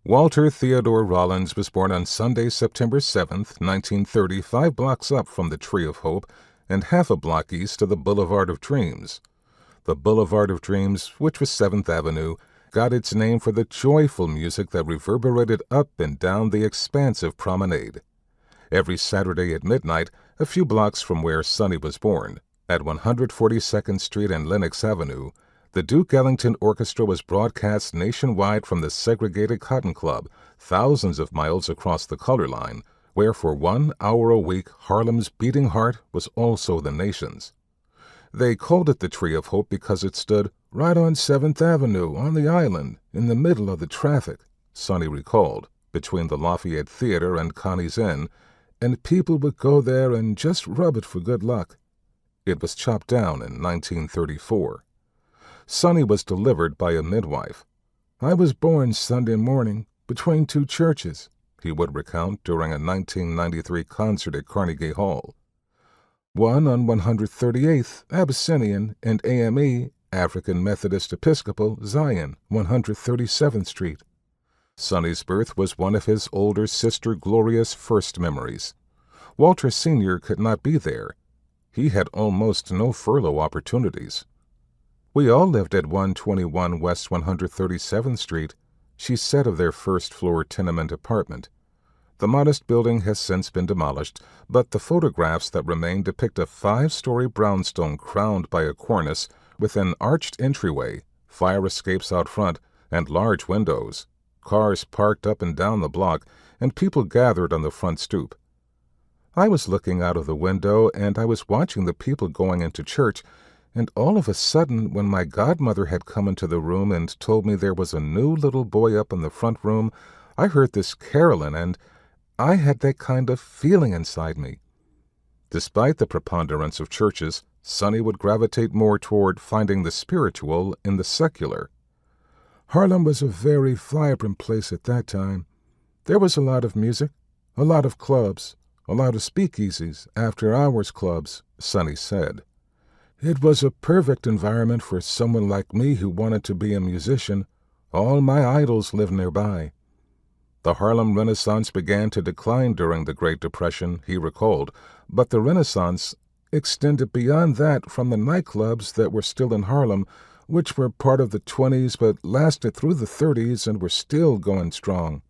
Walter Theodore Rollins was born on Sunday, September 7th, 1930, 5 blocks up from the Tree of Hope and half a block east of the Boulevard of Dreams. The Boulevard of Dreams, which was 7th Avenue, got its name for the joyful music that reverberated up and down the expansive promenade. Every Saturday at midnight, a few blocks from where Sonny was born, at 142nd Street and Lenox Avenue, the Duke Ellington Orchestra was broadcast nationwide from the segregated Cotton Club, thousands of miles across the color line, where for 1 hour a week Harlem's beating heart was also the nation's. They called it the Tree of Hope because it stood right on 7th Avenue on the island in the middle of the traffic, Sonny recalled, between the Lafayette Theater and Connie's Inn, and people would go there and just rub it for good luck. It was chopped down in 1934. Sonny was delivered by a midwife. "I was born Sunday morning between 2 churches," he would recount during a 1993 concert at Carnegie Hall. One on 138th, Abyssinian, and AME, African Methodist Episcopal, Zion, 137th Street. Sonny's birth was one of his older sister Gloria's first memories. Walter Sr. could not be there. He had almost no furlough opportunities. "We all lived at 121 West 137th Street," she said of their first-floor tenement apartment. The modest building has since been demolished, but the photographs that remain depict a 5-story brownstone crowned by a cornice with an arched entryway, fire escapes out front, and large windows. Cars parked up and down the block, and people gathered on the front stoop. "I was looking out of the window, and I was watching the people going into church, and all of a sudden, when my godmother had come into the room and told me there was a new little boy up in the front room, I heard this carolin', and I had that kind of feeling inside me." Despite the preponderance of churches, Sonny would gravitate more toward finding the spiritual in the secular. "Harlem was a very vibrant place at that time. There was a lot of music, a lot of clubs, a lot of speakeasies, after-hours clubs," Sonny said. "It was a perfect environment for someone like me who wanted to be a musician. All my idols lived nearby." The Harlem Renaissance began to decline during the Great Depression, he recalled, but the Renaissance extended beyond that from the nightclubs that were still in Harlem, which were part of the 20s but lasted through the 30s and were still going strong.